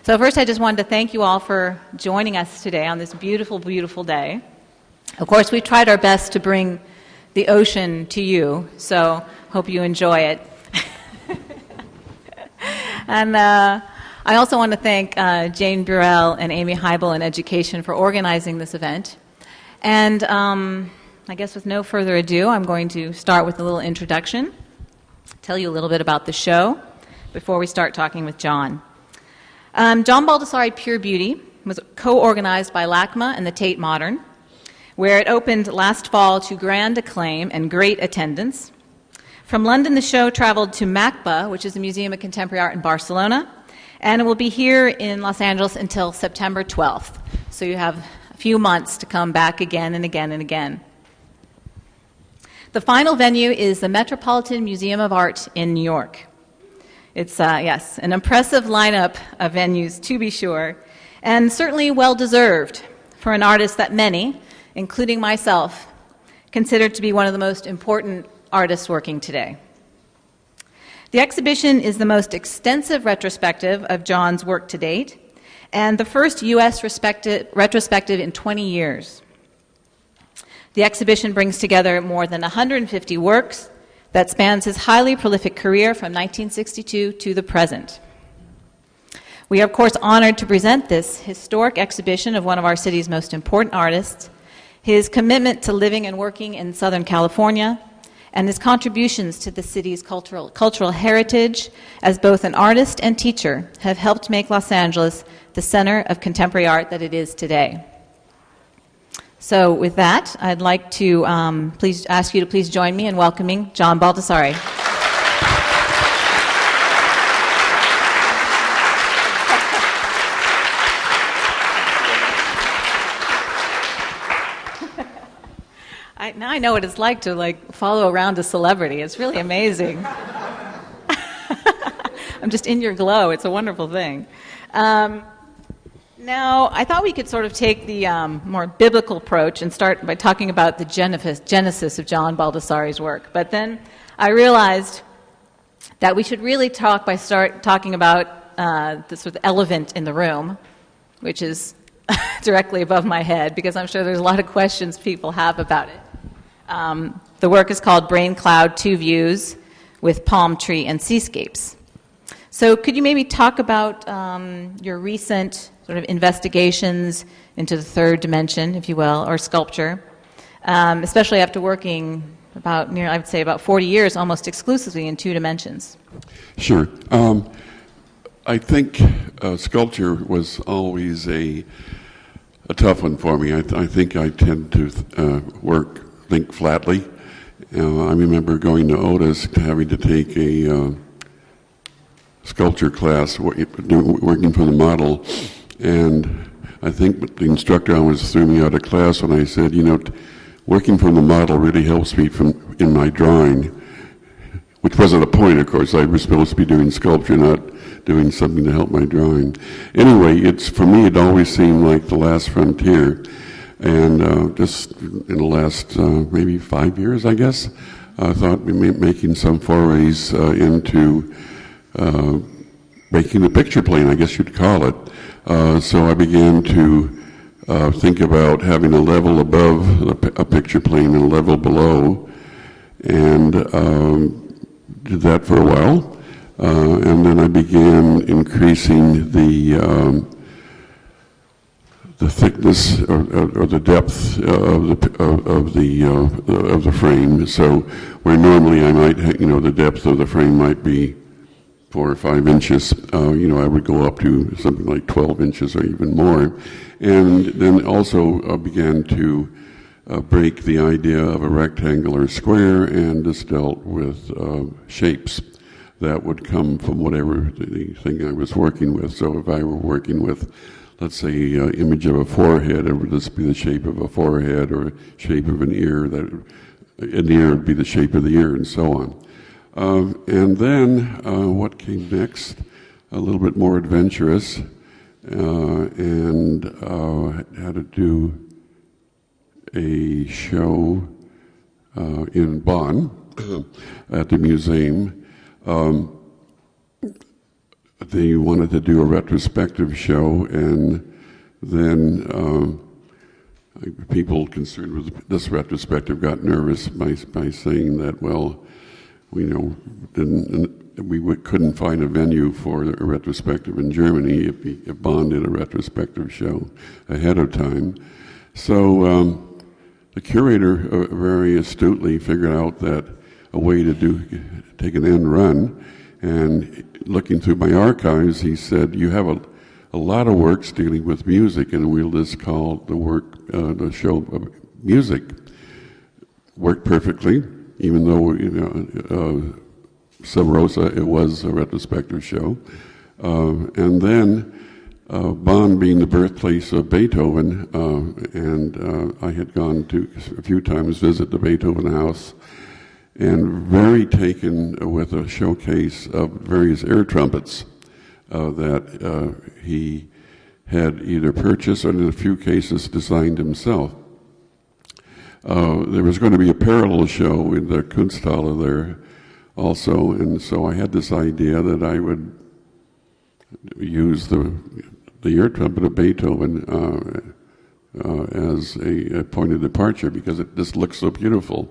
So first I just wanted to thank you all for joining us today on this beautiful, beautiful day. Of course, we tried our best to bring the ocean to you, so hope you enjoy it. And I also want to thank Jane Burrell and Amy Heibel in Education for organizing this event. And I guess with no further ado, I'm going to start with a little introduction, tell you a little bit about the show before we start talking with John. John Baldessari Pure Beauty was co-organized by LACMA and the Tate Modern, where it opened last fall to grand acclaim and great attendance. From London, the show traveled to MACBA, which is the Museum of Contemporary Art in Barcelona, and it will be here in Los Angeles until September 12th. So you have a few months to come back again and again and again. The final venue is the Metropolitan Museum of Art in New York. It's, yes, an impressive lineup of venues, to be sure, and certainly well-deserved for an artist that many, including myself, consider to be one of the most important artists working today. The exhibition is the most extensive retrospective of John's work to date, and the first U.S. retrospective in 20 years. The exhibition brings together more than 150 works that spans his highly prolific career from 1962 to the present. We are, of course, honored to present this historic exhibition of one of our city's most important artists, his commitment to living and working in Southern California, and his contributions to the city's cultural heritage as both an artist and teacher have helped make Los Angeles the center of contemporary art that it is today. So with that, I'd like to please ask you to please join me in welcoming John Baldessari. Now I know what it's like to follow around a celebrity. It's really amazing. I'm just in your glow. It's a wonderful thing. Now, I thought we could sort of take the more biblical approach and start by talking about the genesis of John Baldessari's work. But then I realized that we should really start talking about the sort of elephant in the room, which is directly above my head, because I'm sure there's a lot of questions people have about it. The work is called Brain Cloud: Two Views with Palm Tree and Seascapes. So could you maybe talk about your recent sort of investigations into the third dimension, if you will, or sculpture, especially after working I would say about 40 years almost exclusively in two dimensions? Sure. I think sculpture was always a tough one for me. I think I tend to think flatly. I remember going to Otis, having to take a sculpture class, working from the model, and I think the instructor always threw me out of class when I said, working from the model really helps me in my drawing, which wasn't a point, of course. I was supposed to be doing sculpture, not doing something to help my drawing. Anyway, for me, it always seemed like the last frontier. And just in the last maybe 5 years, I guess, I thought making some forays into making a picture plane, I guess you'd call it. So I began to think about having a level above a picture plane and a level below, and did that for a while. And then I began increasing the thickness or the depth of the frame. So where normally I might, the depth of the frame might be 4 or 5 inches, I would go up to something like 12 inches or even more. And then also began to break the idea of a rectangle or square and just dealt with shapes that would come from whatever the thing I was working with. So if I were working with, let's say, image of a forehead, it would just be the shape of a forehead, or shape of an ear, an ear would be the shape of the ear, and so on. And then what came next, a little bit more adventurous, and had to do a show in Bonn at the museum. they wanted to do a retrospective show, and then people concerned with this retrospective got nervous by saying that, well, we couldn't find a venue for a retrospective in Germany if Bond did a retrospective show ahead of time. So the curator very astutely figured out that a way to take an end run, and looking through my archives, he said, you have a lot of works dealing with music, and we'll just call the show music. Worked perfectly, even though Sub Rosa, it was a retrospective show. And then Bonn being the birthplace of Beethoven, and I had gone to a few times visit the Beethoven house, and very taken with a showcase of various air trumpets that he had either purchased or in a few cases designed himself. There was going to be a parallel show in the Kunsthalle there also, and so I had this idea that I would use the air trumpet of Beethoven as a point of departure because it just looks so beautiful.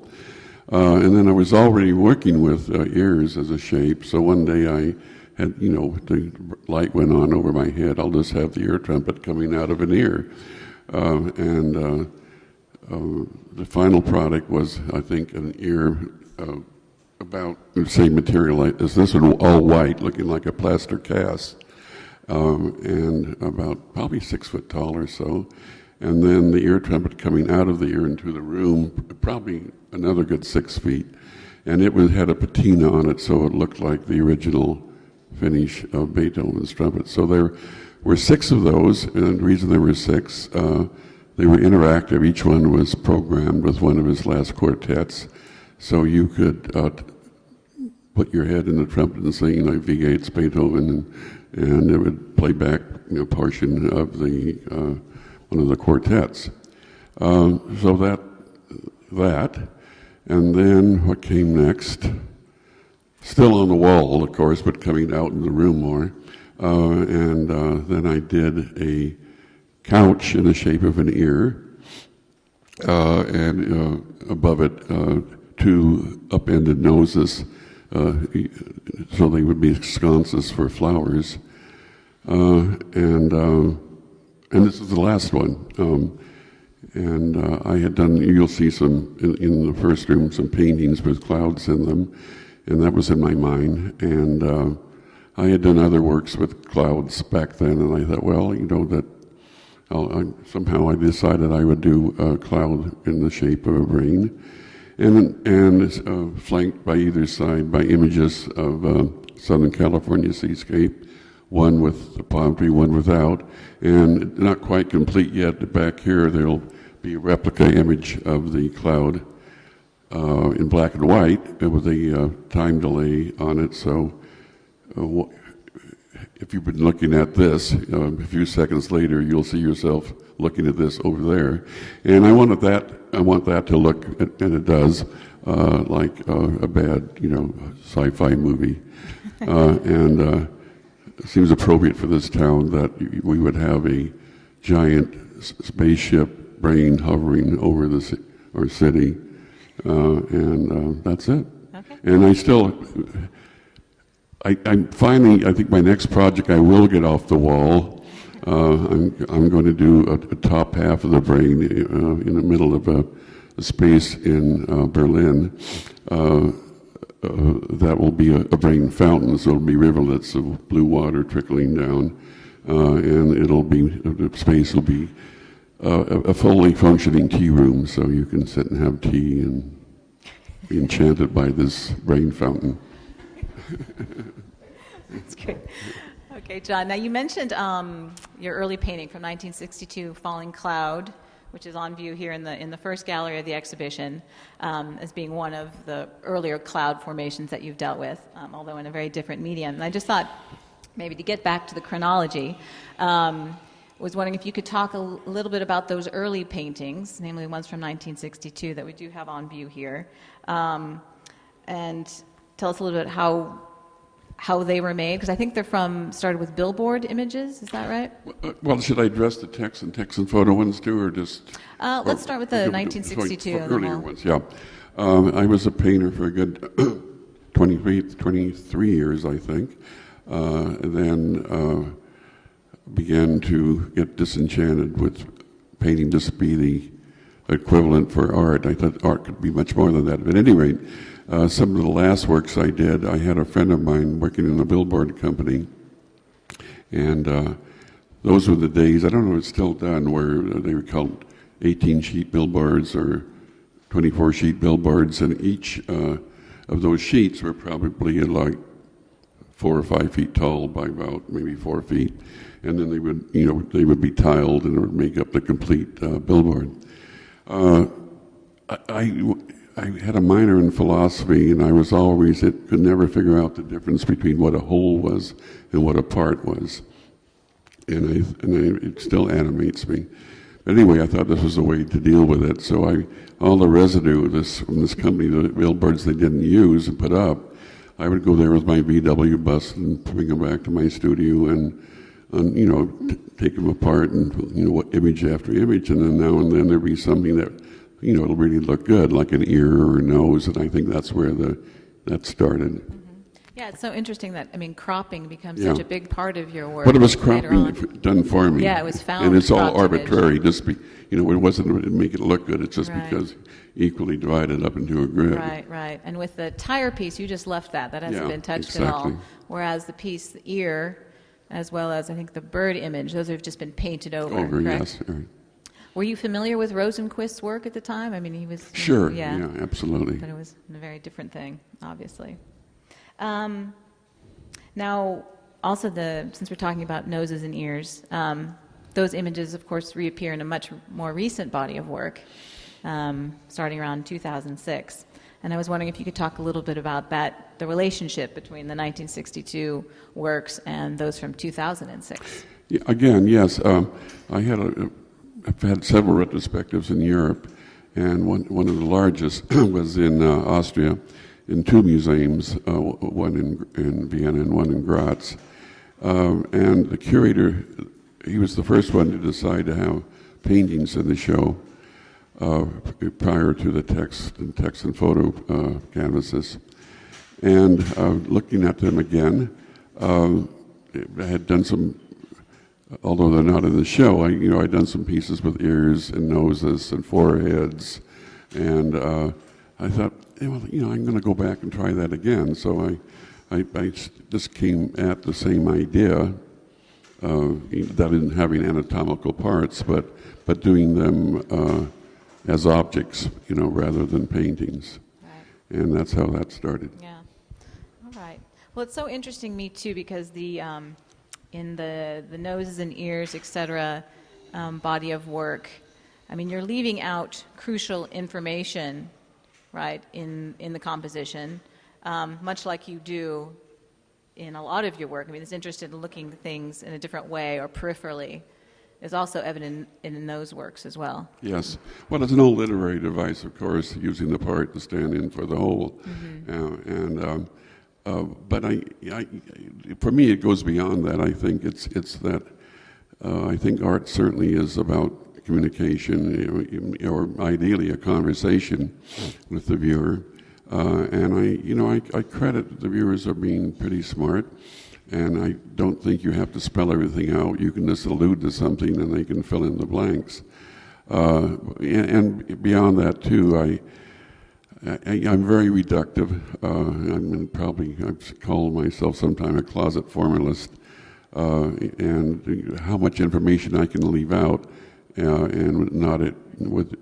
And then I was already working with ears as a shape, so one day I had, the light went on over my head. I'll just have the ear trumpet coming out of an ear. The final product was, I think, an ear about the same material as this one, all white, looking like a plaster cast, and about probably 6 foot tall or so. And then the ear trumpet coming out of the ear into the room, probably another good 6 feet. And it had a patina on it, so it looked like the original finish of Beethoven's trumpet. So there were 6 of those, and the reason there were 6, they were interactive. Each one was programmed with one of his last quartets, so you could put your head in the trumpet and sing like V. Gates, Beethoven, and it would play back a portion of the one of the quartets. So that, and then what came next? Still on the wall, of course, but coming out in the room more. Then I did a couch in the shape of an ear, and above it 2 upended noses, so they would be sconces for flowers. And this is the last one. I had done, you'll see some, in the first room, some paintings with clouds in them, and that was in my mind. And I had done other works with clouds back then, and I thought, well, that somehow I decided I would do a cloud in the shape of a brain, and flanked by either side by images of Southern California seascape, one with the palm tree, one without, and not quite complete yet. Back here, there'll be a replica image of the cloud in black and white with a time delay on it. So if you've been looking at this, a few seconds later, you'll see yourself looking at this over there. And I want that to look, and it does, like a bad, sci-fi movie. It seems appropriate for this town that we would have a giant spaceship brain hovering over our city, and that's it. Okay. And I'm finally, I think my next project I will get off the wall. I'm going to do a top half of the brain in the middle of a space in Berlin. That will be a brain fountain, so it'll be rivulets of blue water trickling down, and the space will be a fully functioning tea room, so you can sit and have tea and be enchanted by this brain fountain. That's great. Okay, John, now you mentioned your early painting from 1962, Falling Cloud, which is on view here in the first gallery of the exhibition, as being one of the earlier cloud formations that you've dealt with, although in a very different medium. And I just thought, maybe to get back to the chronology, was wondering if you could talk a little bit about those early paintings, namely the ones from 1962 that we do have on view here, and tell us a little bit how how they were made? Because I think they're started with billboard images, is that right? Well, should I address the Texan photo ones too, or just? Let's start with the 1962. and then Earlier we'll- ones, yeah. I was a painter for a good 23 years, I think. Then began to get disenchanted with painting just be the equivalent for art. I thought art could be much more than that. But at any rate, some of the last works I did, I had a friend of mine working in a billboard company, and those were the days, I don't know if it's still done, where they were called 18-sheet billboards or 24-sheet billboards, and each of those sheets were probably like 4 or 5 feet tall by about maybe 4 feet, and then they would be tiled and it would make up the complete billboard. I had a minor in philosophy, and I was always could never figure out the difference between what a whole was and what a part was, and it still animates me. But anyway, I thought this was a way to deal with it. So all the residue from this company, the billboards they didn't use and put up, I would go there with my VW bus and bring them back to my studio and take them apart and image after image, and then now and then there'd be something that it'll really look good, like an ear or a nose, and I think that's where that started. Mm-hmm. Yeah, it's so interesting that, cropping becomes Yeah. such a big part of your work. But it was later on. cropping done for me. Yeah, it was found and it's all cropped image. arbitrary. It wasn't to make it look good. It's just Right. because equally divided up into a grid. Right. And with the tire piece, you just left that. That hasn't Yeah, been touched at all. exactly. Whereas the piece, the ear, as well as I think the bird image, those have just been painted over. Over, correct? yes. Right. Were you familiar with Rosenquist's work at the time? He was... Sure. Yeah. Absolutely. But it was a very different thing, obviously. Now, also since we're talking about noses and ears, those images, of course, reappear in a much more recent body of work, starting around 2006. And I was wondering if you could talk a little bit about the relationship between the 1962 works and those from 2006. Yeah, again, yes. I've had several retrospectives in Europe, and one of the largest was in Austria, in 2 museums, one in Vienna and one in Graz. And the curator, he was the first one to decide to have paintings in the show prior to the text and photo canvases. And looking at them again, I had done some, although they're not in the show, I'd done some pieces with ears and noses and foreheads, and I thought, I'm going to go back and try that again. So I just came at the same idea, that in having anatomical parts, but doing them as objects, rather than paintings. Right. And that's how that started. Yeah. All right. Well, it's so interesting, me too, because in the noses and ears, etc., body of work, you're leaving out crucial information, right, in the composition, much like you do in a lot of your work. This interest in looking at things in a different way or peripherally is also evident in those works as well. Yes. Well, it's an old literary device, of course, using the part to stand in for the whole. But for me, it goes beyond that. I think it's that I think art certainly is about communication, or ideally a conversation with the viewer. And I credit the viewers of being pretty smart. And I don't think you have to spell everything out. You can just allude to something and they can fill in the blanks. And beyond that, too, I'm very reductive. I've called myself sometime a closet formalist. And how much information I can leave out and not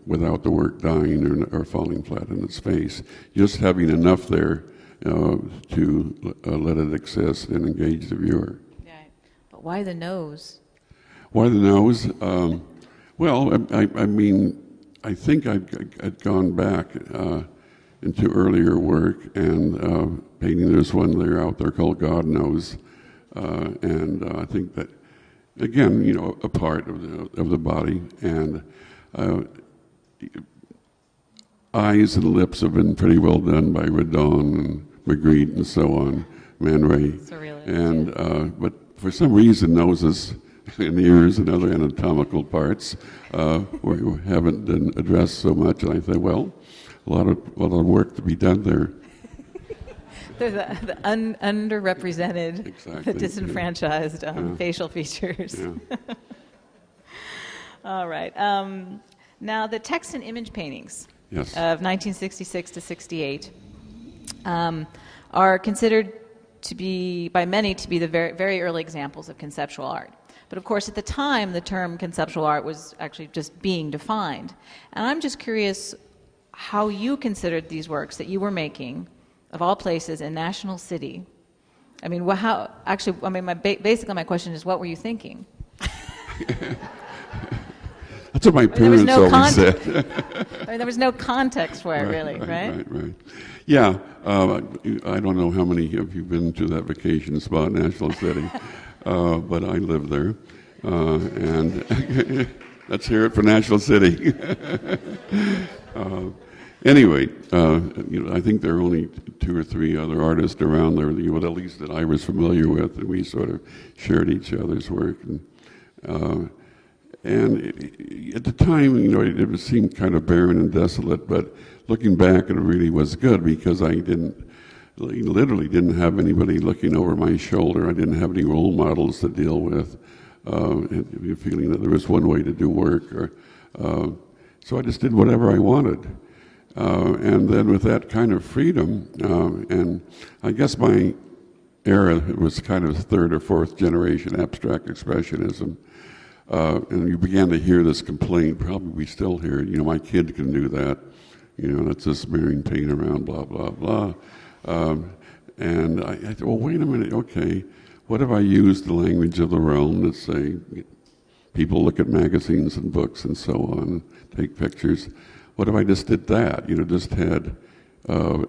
without the work dying or falling flat in its face. Just having enough there to let it exist and engage the viewer. Right. But why the nose? Why the nose? I think I'd gone back into earlier work and painting. There's one there out there called God Knows, and I think that again, a part of the body, and eyes and lips have been pretty well done by Redon and Magritte and so on. Man Ray. Surrealist, And, but for some reason, noses and ears and other anatomical parts haven't been addressed so much. And I think, well, a lot of work to be done there. They're the underrepresented, Exactly, the disenfranchised facial features. Yeah. All right. Now, the text and image paintings Yes. of 1966 to 68 are considered to be, by many, to be the very, very early examples of conceptual art. But of course, at the time, the term conceptual art was actually just being defined. And I'm just curious how you considered these works that you were making, of all places, in National City. I mean, basically my question is, what were you thinking? That's what my parents always said. I mean, there was no context for it, really, right? Right. Yeah, I don't know how many of you have been to that vacation spot, National City, but I live there, and let's hear it for National City. Anyway, I think there are only 2 or 3 other artists around there, at least that I was familiar with, and we sort of shared each other's work. And at the time, it seemed kind of barren and desolate, but looking back, it really was good because I literally didn't have anybody looking over my shoulder. I didn't have any role models to deal with, and feeling that there was one way to do work. So I just did whatever I wanted. And then with that kind of freedom, and I guess my era was kind of 3rd or 4th generation abstract expressionism. And you began to hear this complaint, probably we still hear it, my kid can do that, that's just smearing paint around, blah, blah, blah. And I thought, well, wait a minute, okay, what if I used the language of the realm to say, people look at magazines and books and so on, take pictures. What if I just did that, just had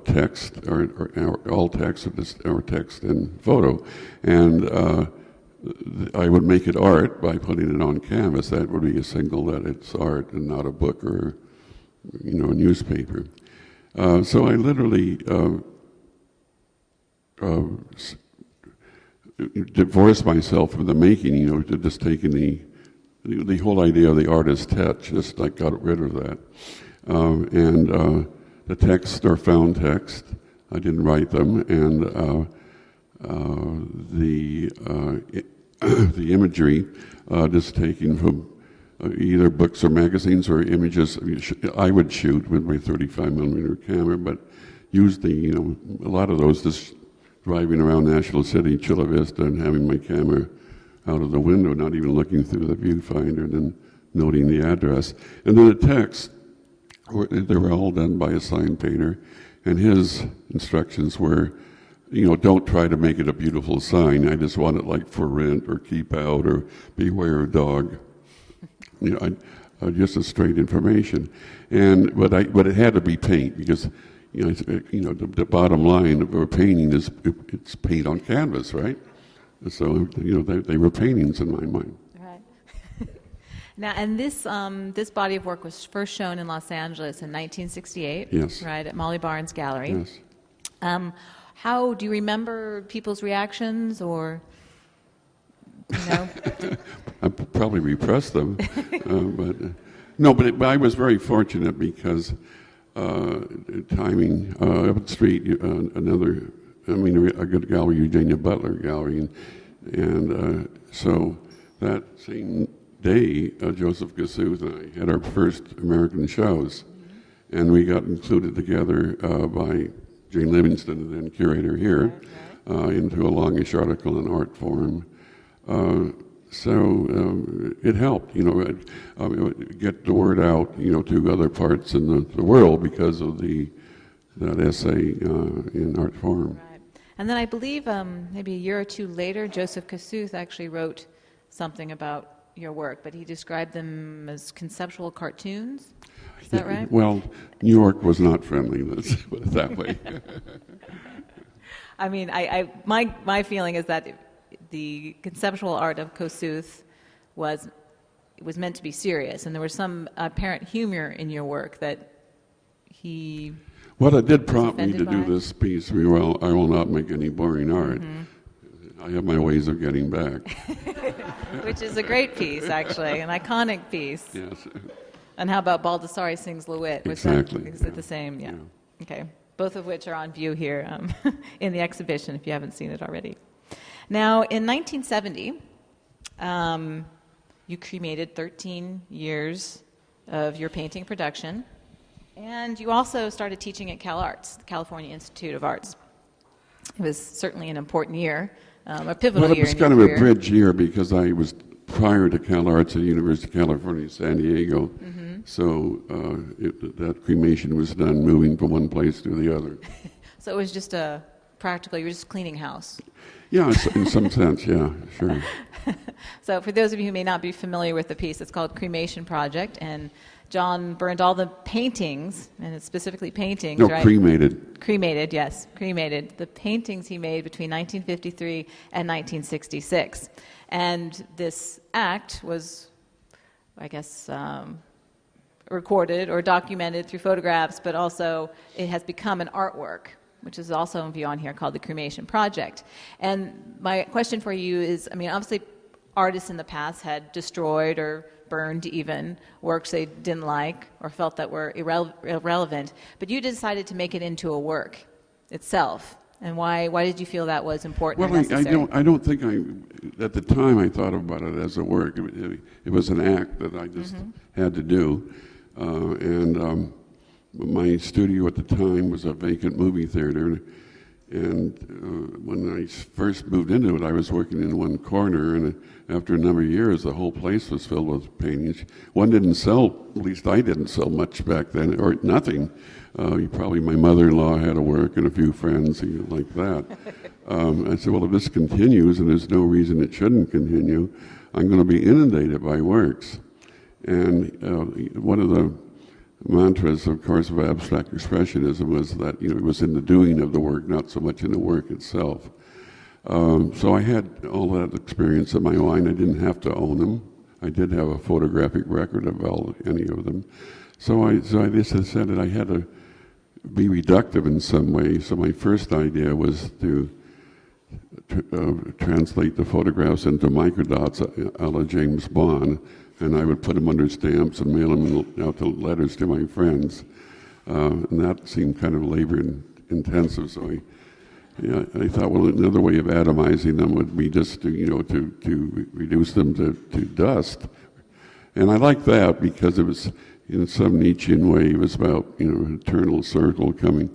text, or all text, or text and photo, and I would make it art by putting it on canvas. That would be a signal that it's art and not a book or, a newspaper. So I literally divorced myself from the making, to just taking the whole idea of the artist's touch, just like got rid of that. And the texts are found text. I didn't write them, and the imagery just taken from either books or magazines or images I would shoot with my 35mm camera, but used a lot of those just driving around National City, Chula Vista, and having my camera out of the window, not even looking through the viewfinder, and then noting the address. And then the text, they were all done by a sign painter, and his instructions were, don't try to make it a beautiful sign. I just want it like for rent or keep out or beware a dog. Just a straight information. But it had to be paint because, the bottom line of a painting is it's paint on canvas, right? So, they were paintings in my mind. Right. Now, and this body of work was first shown in Los Angeles in 1968. Yes. Right, at Molly Barnes Gallery. Yes. How do you remember people's reactions, or I probably repressed them, but I was very fortunate because timing up the street, a good gallery, Eugenia Butler Gallery, and so that same day, Joseph Kossuth and I had our first American shows, and we got included together by Jane Livingston, and then curator here, into a longish article in Art Forum. So it helped, get the word out, to other parts in the world because of that essay in Art Forum. Right. And then I believe maybe a year or 2 later, Joseph Kossuth actually wrote something about your work, but he described them as conceptual cartoons. Is that right? Well, New York was not friendly, let's put it that way. I mean, my feeling is that the conceptual art of Kossuth was meant to be serious, and there was some apparent humor in your work that he Well, it did prompt me offended to do by? this piece. Well, I will not make any boring art. I have my ways of getting back. Which is a great piece, actually, an iconic piece. Yes. And how about Baldessari Sings Lewitt? Exactly, Is it yeah. the same? Yeah. Yeah. Okay. Both of which are on view here in the exhibition, if you haven't seen it already. Now, in 1970, you cremated 13 years of your painting production, and you also started teaching at CalArts, the California Institute of Arts. It was certainly an important year, a pivotal Well, it year was in your kind of a career. bridge year because I was prior to CalArts at the University of California, San Diego. So that cremation was done moving from one place to the other. So it was just a practical, you were just cleaning house. Yeah, in some sense, yeah, sure. So for those of you who may not be familiar with the piece, it's called Cremation Project, and John burned all the paintings, and it's specifically paintings, No, right? cremated. Cremated, yes, cremated. The paintings he made between 1953 and 1966. And this act was, I guess, recorded or documented through photographs, but also it has become an artwork, which is also on view on here, called the Cremation Project. And my question for you is, I mean, obviously artists in the past had destroyed or burned even works they didn't like or felt that were irrelevant, but you decided to make it into a work itself. And why did you feel that was important Well, or necessary? I don't think at the time I thought about it as a work. It was an act that I just had to do. My studio at the time was a vacant movie theater. And when I first moved into it, I was working in one corner, and after a number of years, the whole place was filled with paintings. One didn't sell, at least I didn't sell much back then, or nothing. Probably my mother-in-law had a work and a few friends like that. I said, well, if this continues, and there's no reason it shouldn't continue, I'm going to be inundated by works. And one of the mantras, of course, of abstract expressionism was that it was in the doing of the work, not so much in the work itself. So I had all that experience in my mind. I didn't have to own them. I did have a photographic record of any of them. So I just said that I had to be reductive in some way. So my first idea was to translate the photographs into microdots a la James Bond, and I would put them under stamps and mail them out to letters to my friends. And that seemed kind of labor intensive, so I thought, well, another way of atomizing them would be just to reduce them to dust. And I liked that because it was, in some Nietzschean way, it was about, eternal circle coming,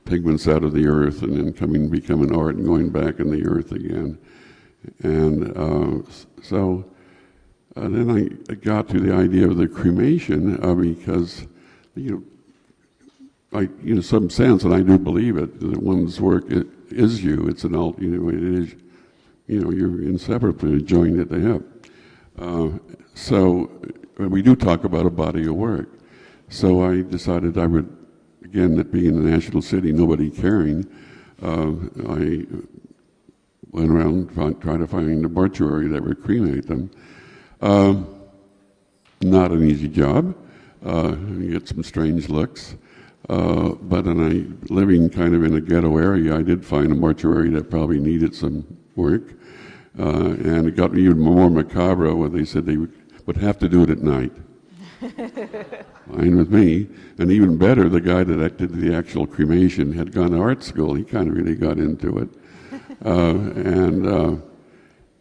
pigments out of the earth and then becoming art and going back in the earth again. And then I got to the idea of the cremation because, in some sense, and I do believe it, that one's work is you. It's an it is, you're inseparably joined at the hip. So we do talk about a body of work. So I decided I would, again, that being in the national city, nobody caring, I went around trying to find a mortuary that would cremate them. Not an easy job. You get some strange looks. But living kind of in a ghetto area, I did find a mortuary that probably needed some work. And it got even more macabre when they said they would have to do it at night. Fine with me. And even better, the guy that did the actual cremation had gone to art school. He kind of really got into it.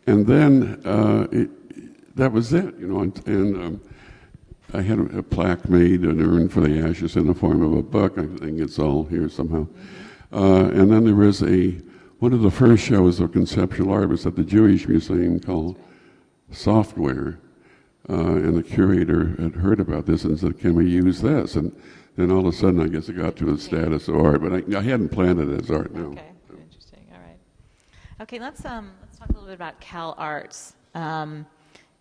And then that was it, and I had a plaque made, an urn for the ashes in the form of a book. I think it's all here somehow. And then there was one of the first shows of conceptual art was at the Jewish Museum called Software. And the curator had heard about this and said, can we use this? And then all of a sudden, I guess it got to the status of art. But I hadn't planned it as art, no. Okay, interesting. All right. Okay, let's talk a little bit about CalArts.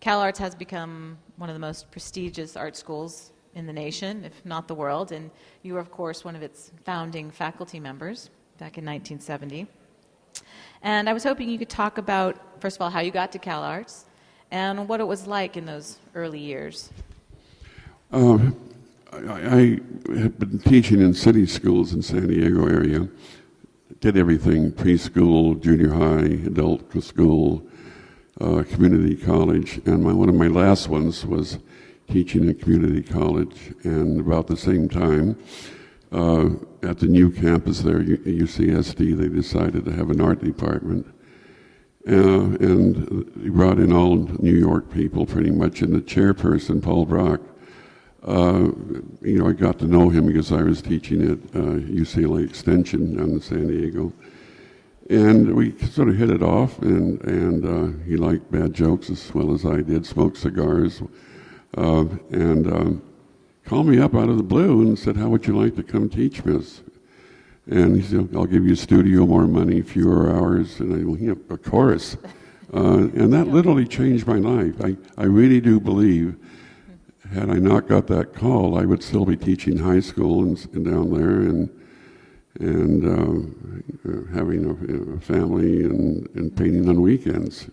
CalArts has become one of the most prestigious art schools in the nation, if not the world, and you were, of course, one of its founding faculty members back in 1970. And I was hoping you could talk about, first of all, how you got to CalArts and what it was like in those early years. I have been teaching in city schools in San Diego area. Did everything: preschool, junior high, adult school, community college, and one of my last ones was teaching in community college. And about the same time, at the new campus there, UCSD, they decided to have an art department. And he brought in all New York people pretty much, and the chairperson, Paul Brock, I got to know him because I was teaching at UCLA Extension down in San Diego. And we sort of hit it off, and he liked bad jokes as well as I did, smoked cigars, and called me up out of the blue and said, "How would you like to come teach, Miss?" And he said, "I'll give you a studio, more money, fewer hours." And I went, "Of course." And that literally changed my life. I really do believe, had I not got that call, I would still be teaching high school and down there and having a family and painting on weekends.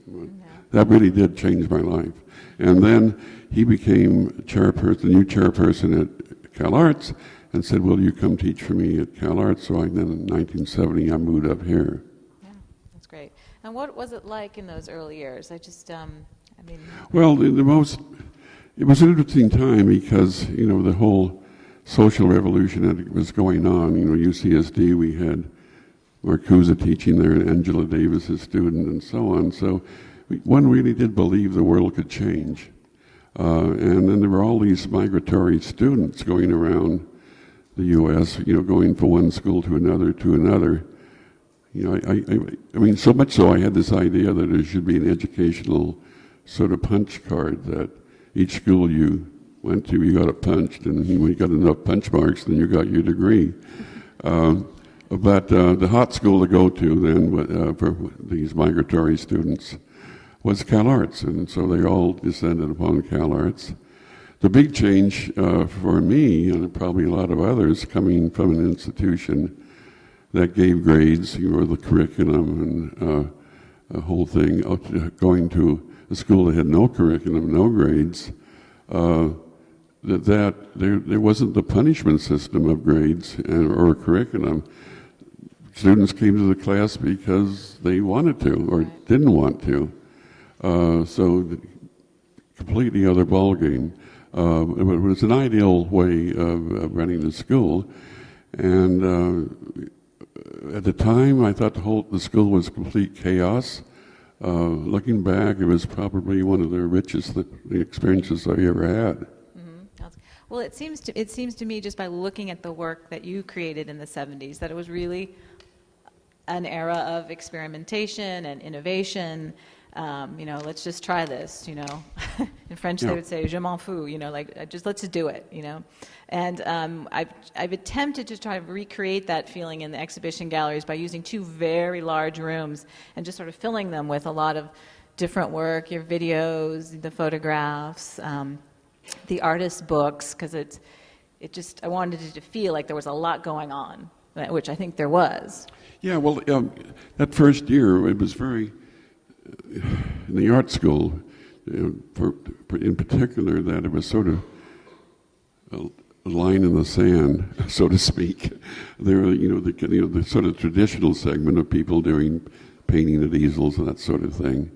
That really did change my life. And then he became the new chairperson at Cal Arts, and said, "Will you come teach for me at Cal Arts?" So then in 1970, I moved up here. Yeah, that's great. And what was it like in those early years? Well, it was an interesting time because, the whole social revolution that was going on. UCSD, we had Marcuse teaching there, and Angela Davis, his student, and so on. So one really did believe the world could change. And then there were all these migratory students going around the U.S., going from one school to another. So much so I had this idea that there should be an educational sort of punch card, that each school you went to, you got it punched, and when you got enough punch marks, then you got your degree. But the hot school to go to then for these migratory students was Cal Arts, and so they all descended upon Cal Arts. The big change for me, and probably a lot of others, coming from an institution that gave grades, the curriculum and the whole thing, going to a school that had no curriculum, no grades, that there wasn't the punishment system of grades or curriculum. Students came to the class because they wanted to or didn't want to. So completely other ballgame. It was an ideal way of running the school, and at the time I thought the school was complete chaos. Looking back, it was probably one of the richest experiences I ever had. Well, it seems to me, just by looking at the work that you created in the 70s, that it was really an era of experimentation and innovation. Let's just try this, In French, they would say, "Je m'en fous," let's just do it, And I've attempted to try to recreate that feeling in the exhibition galleries by using two very large rooms and just sort of filling them with a lot of different work, your videos, the photographs, the artist's books, because I wanted it to feel like there was a lot going on, which I think there was. Yeah, well, that first year, it was very... in the art school, in particular, that it was sort of a line in the sand, so to speak. There were, the sort of traditional segment of people doing painting at easels and that sort of thing,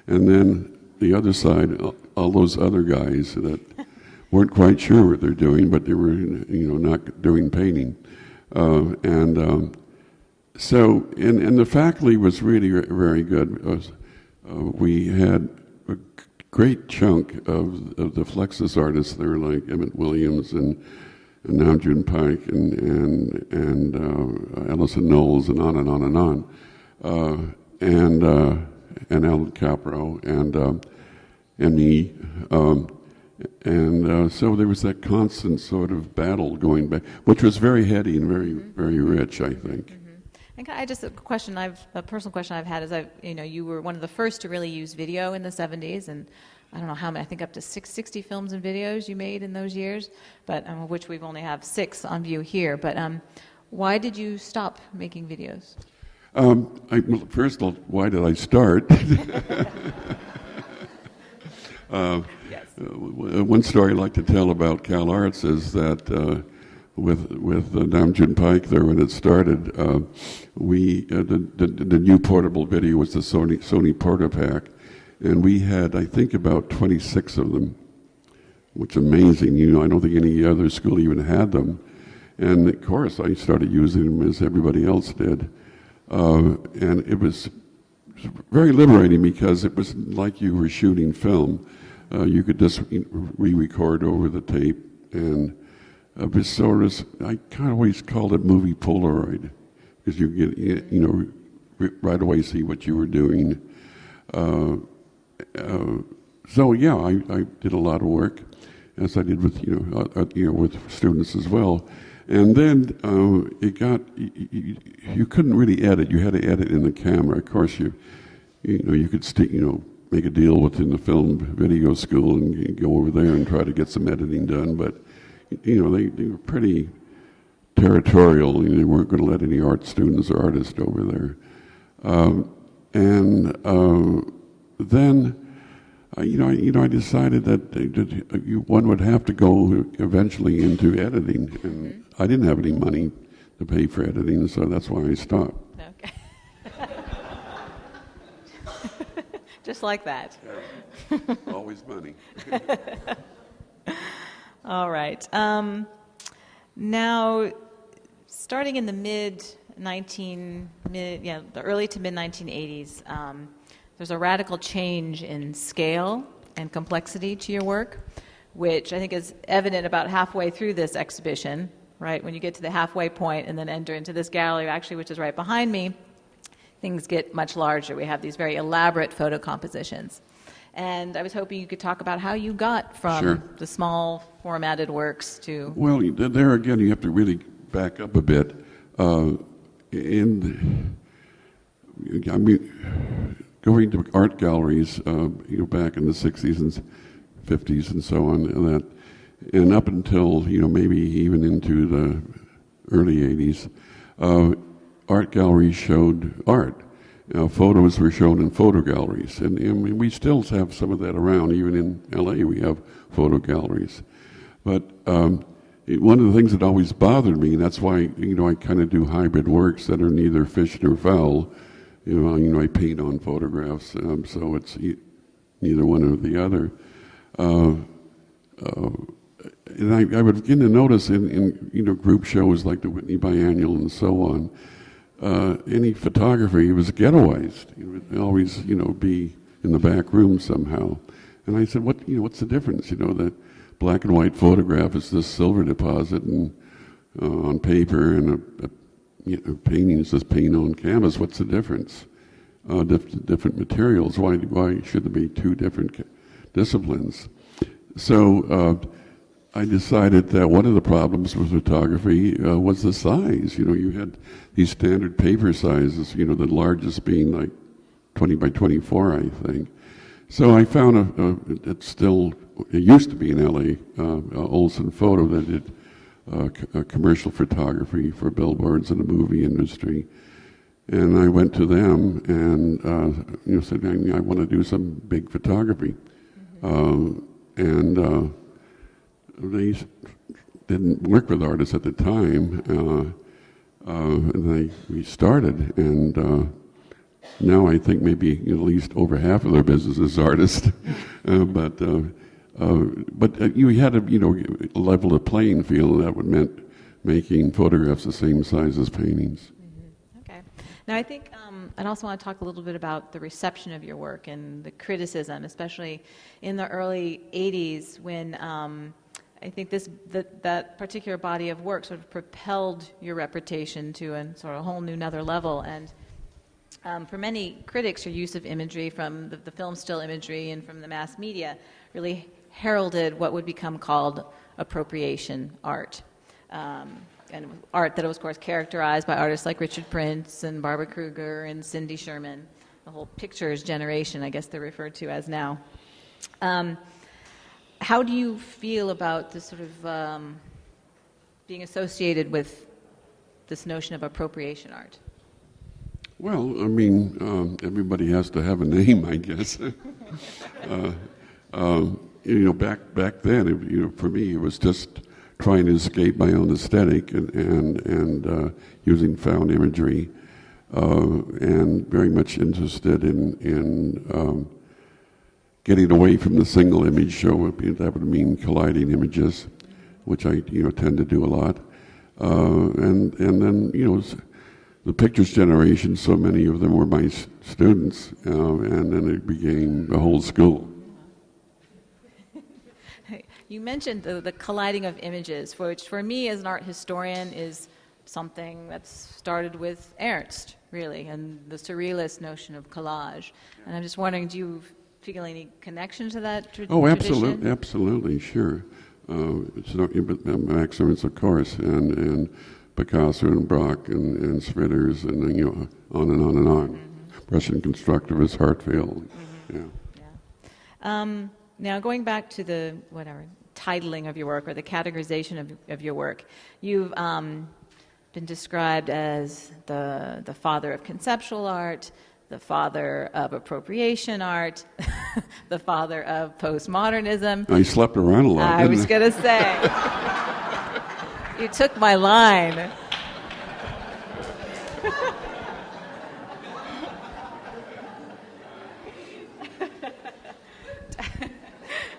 and then the other side, all those other guys that weren't quite sure what they're doing, but they were, not doing painting, so the faculty was really very good. We had a great chunk of the Fluxus artists there, like Emmett Williams and Namjoon Paik and Ellison Knowles and on and on and on, and Alan Capro and me, so there was that constant sort of battle going back, which was very heady and very, very rich, I think. And a personal question I've had is, you were one of the first to really use video in the 70s, and I don't know how many, I think up to 60 films and videos you made in those years, but which we've only have 6 on view here. But why did you stop making videos? First of all, why did I start? Yes. One story I like to tell about Cal Arts is that with Namjoon Pike there when it started, the new portable video was the Sony Portapak, and we had I think about 26 of them, which is amazing. I don't think any other school even had them, and of course I started using them as everybody else did, and it was very liberating because it was like you were shooting film. You could just re-record over the tape, and it was sort of, I kind of always called it movie Polaroid, because you get, right away see what you were doing. So yeah, I did a lot of work, as I did with with students as well. And then it got you couldn't really edit. You had to edit in the camera. Of course, you could make a deal within the film video school and go over there and try to get some editing done. But they were pretty territorial. They weren't going to let any art students or artists over there. Then. I decided that one would have to go eventually into editing, and I didn't have any money to pay for editing, so that's why I stopped. Okay. Just like that. Yeah. Always money. All right. Now, starting in the the early to mid 1980s. There's a radical change in scale and complexity to your work, which I think is evident about halfway through this exhibition, right? When you get to the halfway point and then enter into this gallery, actually, which is right behind me, things get much larger. We have these very elaborate photo compositions. And I was hoping you could talk about how you got from the small formatted works to... Well, there again, you have to really back up a bit. Going to art galleries, back in the 60s and 50s and so on, and up until, maybe even into the early 80s, art galleries showed art. Photos were shown in photo galleries, and we still have some of that around. Even in LA, we have photo galleries. But one of the things that always bothered me, and that's why, I kind of do hybrid works that are neither fish nor fowl. I paint on photographs, so it's neither one or the other. And I would begin to notice in group shows like the Whitney Biennial and so on, any photography was ghettoized. It would always, be in the back room somehow. And I said, what's the difference? The black and white photograph is this silver deposit and on paper, and painting is just paint on canvas. What's the difference? Different materials. Why should there be two different disciplines? So I decided that one of the problems with photography was the size. You had these standard paper sizes. The largest being like 20 by 24, I think. So I found it used to be in LA, Olson Photo that did commercial photography for billboards in the movie industry, and I went to them and said, I want to do some big photography, and they didn't work with artists at the time, and we started, and now I think maybe at least over half of their business is artists, but you had to, level the playing field. That would meant making photographs the same size as paintings. Mm-hmm. Okay. Now, I think I'd also want to talk a little bit about the reception of your work and the criticism, especially in the early 80s when I think that particular body of work sort of propelled your reputation to a sort of whole new another level. And for many critics, your use of imagery from the film still imagery and from the mass media really heralded what would become called appropriation art. And art that was, of course, characterized by artists like Richard Prince and Barbara Kruger and Cindy Sherman, the whole pictures generation, I guess they're referred to as now. How do you feel about this sort of being associated with this notion of appropriation art? Well, I mean, everybody has to have a name, I guess. Back then, for me, it was just trying to escape my own aesthetic and using found imagery, and very much interested in getting away from the single image show. That would mean colliding images, which I tend to do a lot, and then the pictures generation. So many of them were my students, and then it became the whole school. You mentioned the colliding of images, which for me as an art historian is something that's started with Ernst, really, and the surrealist notion of collage. And I'm just wondering, do you feel any connection to that tradition? Oh, absolutely, sure. It's not, but Max Ernst, of course, and Picasso and Braque and Schwitters and on and on and on. Mm-hmm. Russian constructivist Hartfield. Mm-hmm. Yeah. Now, going back to the titling of your work or the categorization of your work, you've been described as the father of conceptual art, the father of appropriation art, the father of postmodernism. I slept around a lot. I was going to say, you took my line.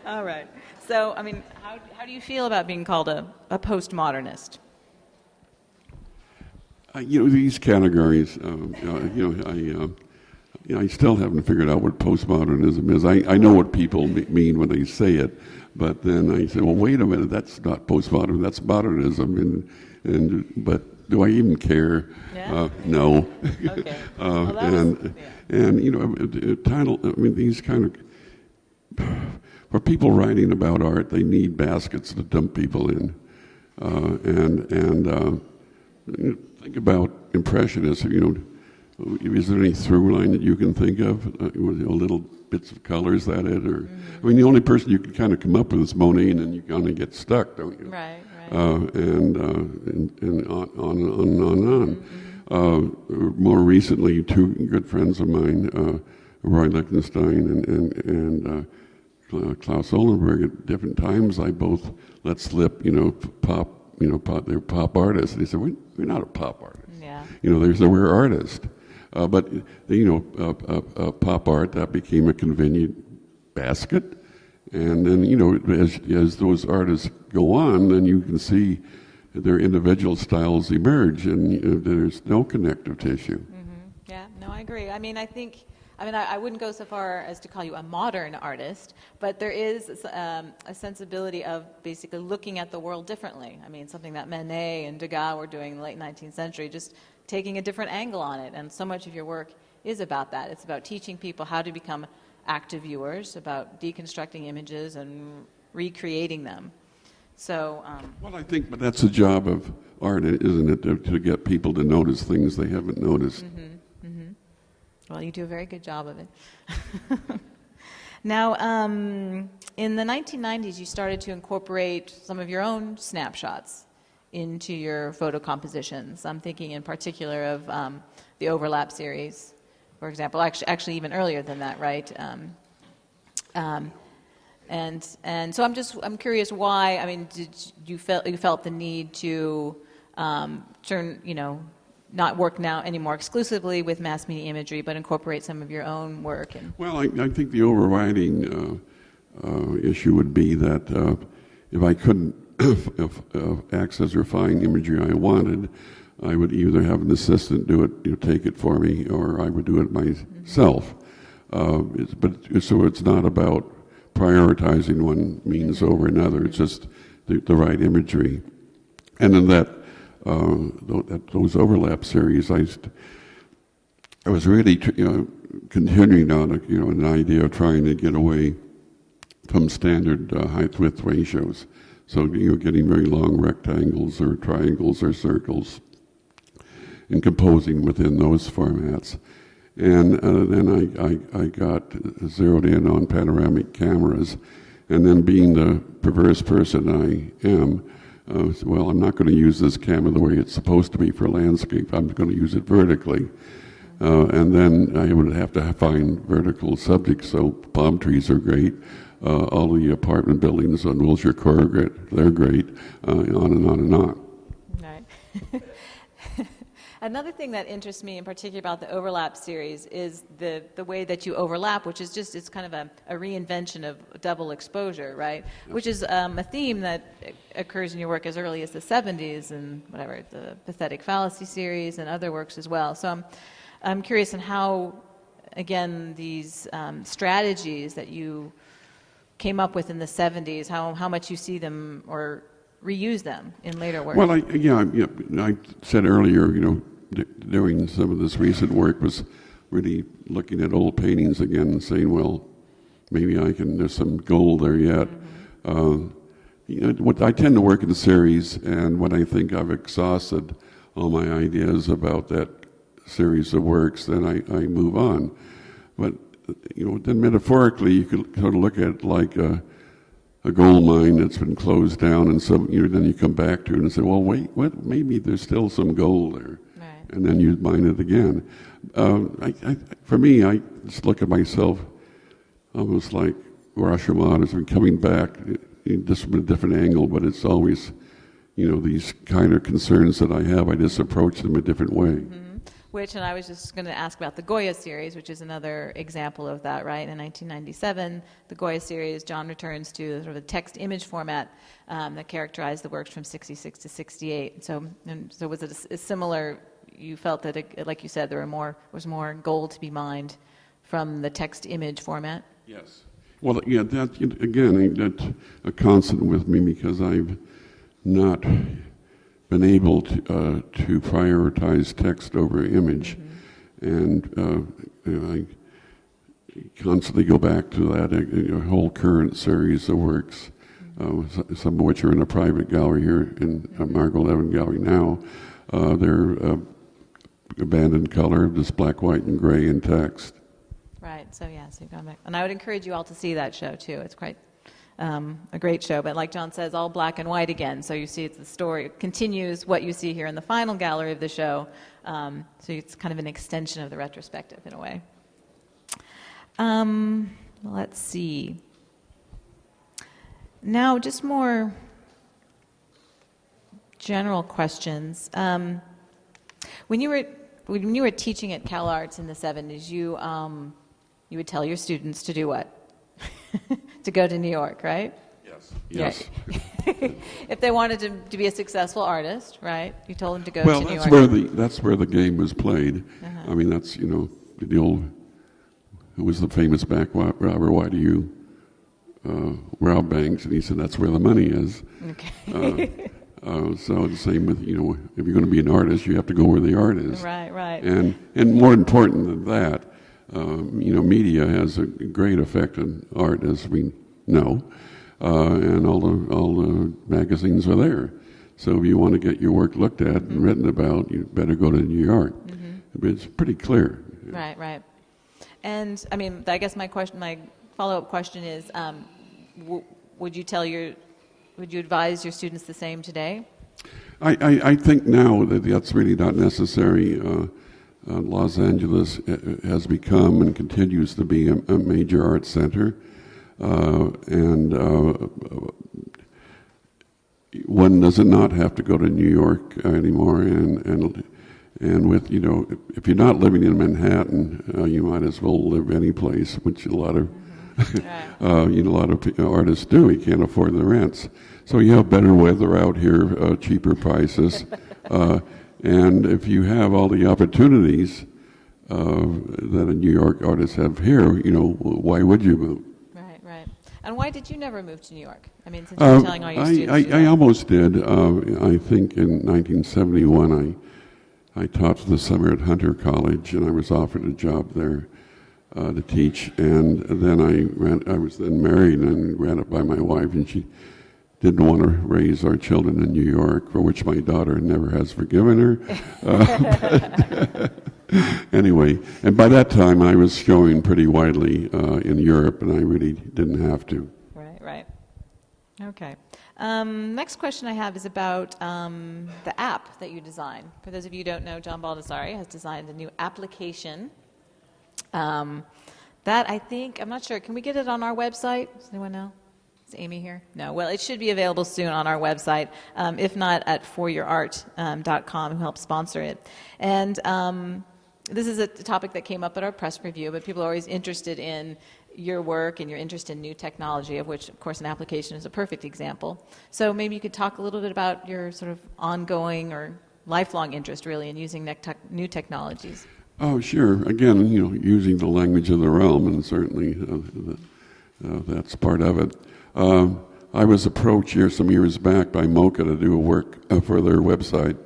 All right. So, how do you feel about being called a postmodernist? These categories, I still haven't figured out what postmodernism is. I know what people mean when they say it, but then I say, well, wait a minute, that's not postmodern, that's modernism, but do I even care? Yeah? No. Okay. Well, title. These kind of. For people writing about art, they need baskets to dump people in, think about Impressionists. Is there any through line that you can think of? Little bits of color, is that it? Or Mm-hmm. the only person you can kind of come up with is Monet, and then you kind of get stuck, don't you? Right. And on and on. Mm-hmm. More recently, two good friends of mine, Roy Lichtenstein and Klaus Oldenburg, at different times, I both let slip, pop, they're pop artists. And they said, we're not a pop artist. Yeah. We're artists. But pop art, that became a convenient basket. And then, as those artists go on, then you can see their individual styles emerge, and there's no connective tissue. Mm-hmm. Yeah, no, I agree. I wouldn't go so far as to call you a modern artist, but there is a sensibility of basically looking at the world differently. Something that Manet and Degas were doing in the late 19th century, just taking a different angle on it. And so much of your work is about that. It's about teaching people how to become active viewers, about deconstructing images and recreating them. So, well, I think, but that's the job of art, isn't it, to get people to notice things they haven't noticed. Mm-hmm. Well, you do a very good job of it. Now, in the 1990s, you started to incorporate some of your own snapshots into your photo compositions. I'm thinking in particular of the Overlap series, for example. Actually, even earlier than that, right? And so I'm curious why. Did you felt the need to not work now anymore exclusively with mass media imagery, but incorporate some of your own work? Well, I think the overriding issue would be that if I couldn't access or find imagery I wanted, I would either have an assistant do it, take it for me, or I would do it myself. So it's not about prioritizing one means over another. It's just the right imagery, and then those overlap series, I was really continuing on an idea of trying to get away from standard height-width ratios. So getting very long rectangles or triangles or circles and composing within those formats. And then I got zeroed in on panoramic cameras, and then being the perverse person I am, well, I'm not going to use this camera the way it's supposed to be for landscape. I'm going to use it vertically. And then I would have to find vertical subjects, so palm trees are great. all the apartment buildings on Wilshire Court, they're great, on and on and on. Right. Another thing that interests me in particular about the Overlap series is the way that you overlap, which is just, it's kind of a reinvention of double exposure, right? Yes. Which is a theme that occurs in your work as early as the 70s and whatever, the Pathetic Fallacy series and other works as well. So I'm curious in how, again, these strategies that you came up with in the 70s, how much you see them or reuse them in later work. Well, I said earlier, doing some of this recent work was really looking at old paintings again and saying, well, maybe there's some gold there yet. What I tend to work in series, and when I think I've exhausted all my ideas about that series of works, then I move on. But, then metaphorically, you could sort of look at it like a gold mine that's been closed down, and so then you come back to it and say, well, wait, what? Maybe there's still some gold there. Right. And then you mine it again. For me, I just look at myself almost like Rashomon has been coming back just from a different angle, but it's always, these kind of concerns that I have, I just approach them a different way. Mm-hmm. Which, and I was just going to ask about the Goya series, which is another example of that, right? In 1997, the Goya series, John returns to sort of a text-image format that characterized the works from 66 to 68. So was it a similar, you felt that, like you said, was more gold to be mined from the text-image format? Yes. Well, yeah, that's a constant with me because I've not been able to prioritize text over image, and I constantly go back to that a whole current series of works, some of which are in a private gallery here in Margot Levin Gallery now. They're abandoned color, just black, white, and gray in text. Right. So you've gone back, and I would encourage you all to see that show too. It's quite a great show, but like John says, all black and white again. So you see, it's the story. It continues what you see here in the final gallery of the show. So it's kind of an extension of the retrospective in a way. Let's see. Now, just more general questions. When you were teaching at CalArts in the 70s, you would tell your students to do what? To go to New York, right? Yes. Right. If they wanted to be a successful artist, right? You told them to go to New York. Well, that's where the game was played. Uh-huh. I mean, that's, the old, who was the famous back robber, why do you rob banks? And he said, that's where the money is. Okay. So the same with, if you're going to be an artist, you have to go where the art is. Right. And more important than that, media has a great effect on art, as we know, and all the magazines are there. So if you want to get your work looked at and written about, you better go to New York. Mm-hmm. It's pretty clear. Right. And I mean, I guess my follow-up question is, would you advise your students the same today? I think now that's really not necessary. Los Angeles has become and continues to be a major art center, and one does not have to go to New York anymore. And with if you're not living in Manhattan, you might as well live any place, which a lot of artists do. You can't afford the rents, so you have better weather out here, cheaper prices. And if you have all the opportunities that a New York artists have here, why would you move? Right. And why did you never move to New York? I mean, since you're telling all your students. I almost did. I think in 1971, I taught for the summer at Hunter College, and I was offered a job there to teach. And then I was then married and ran it by my wife, and she didn't want to raise our children in New York, for which my daughter never has forgiven her. Anyway, and by that time I was showing pretty widely in Europe, and I really didn't have to. Right. Okay. Next question I have is about the app that you designed. For those of you who don't know, John Baldessari has designed a new application That, I think, I'm not sure. Can we get it on our website? Does anyone know? Is Amy here? No. Well, it should be available soon on our website, if not at foryourart.com, who helps sponsor it. And this is a topic that came up at our press review, but people are always interested in your work and your interest in new technology, of which, of course, an application is a perfect example. So maybe you could talk a little bit about your sort of ongoing or lifelong interest, really, in using new technologies. Oh, sure. Again, using the language of the realm, and certainly that's part of it. I was approached here some years back by Mocha to do a work for their website,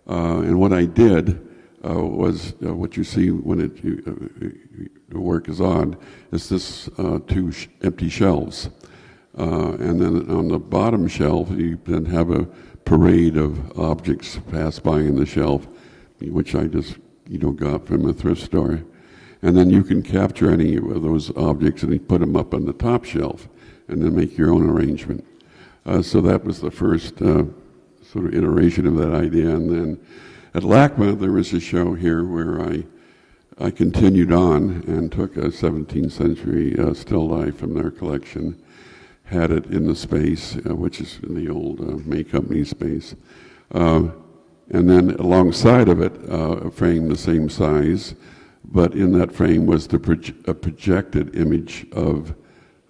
and what I did was what you see when the work is on is this two empty shelves, and then on the bottom shelf you then have a parade of objects pass by in the shelf, which I just got from a thrift store, and then you can capture any of those objects and you put them up on the top shelf, and then make your own arrangement. So that was the first sort of iteration of that idea, and then at LACMA, there was a show here where I continued on and took a 17th century still life from their collection, had it in the space, which is in the old May Company space, and then alongside of it, a frame the same size, but in that frame was a projected image of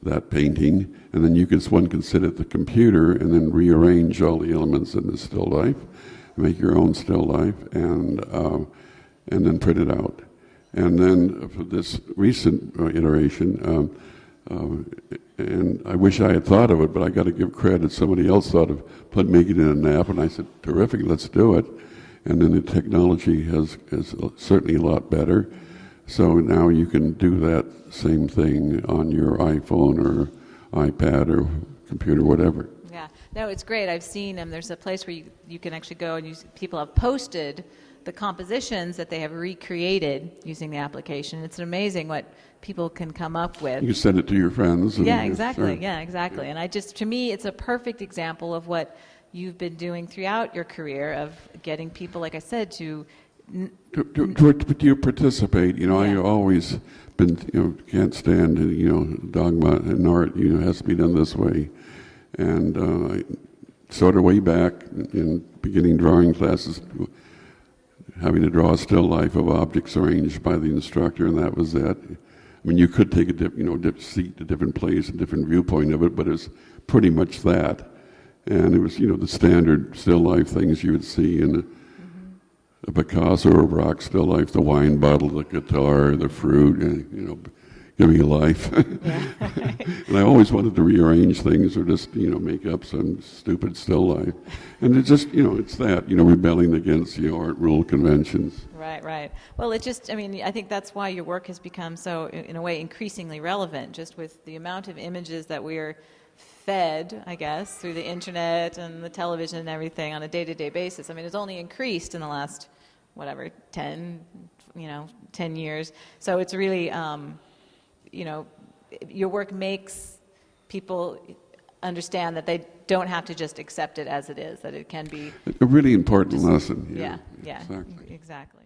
that painting, and then one can sit at the computer and then rearrange all the elements in the still life, make your own still life, and then print it out. And then for this recent iteration, and I wish I had thought of it, but I got to give credit. Somebody else thought of making it in an app, and I said, terrific, let's do it. And then the technology is certainly a lot better. So now you can do that same thing on your iPhone or iPad or computer, whatever. Yeah, no, it's great. I've seen there's a place where you can actually go and people have posted the compositions that they have recreated using the application. It's amazing what people can come up with. You can send it to your friends. Yeah, exactly. Sure. Yeah, exactly. And to me, it's a perfect example of what you've been doing throughout your career of getting people, like I said, to participate. I always been, can't stand, dogma in art, it has to be done this way. And I sort of way back in beginning drawing classes, having to draw a still life of objects arranged by the instructor, and that was that. I mean, you could take a seat, a different place, a different viewpoint of it, but it was pretty much that. And it was, the standard still life things you would see in a Picasso or Rock still life, the wine bottle, the guitar, the fruit, give me a life. Yeah. And I always wanted to rearrange things or just, make up some stupid still life. And it's just, it's that, rebelling against the art rule conventions. Right. Well, I think that's why your work has become so, in a way, increasingly relevant, just with the amount of images that we're fed, I guess, through the internet and the television and everything on a day-to-day basis. I mean, it's only increased in the last, 10 years. So it's really, your work makes people understand that they don't have to just accept it as it is, that it can be A really important lesson. Yeah, exactly. exactly.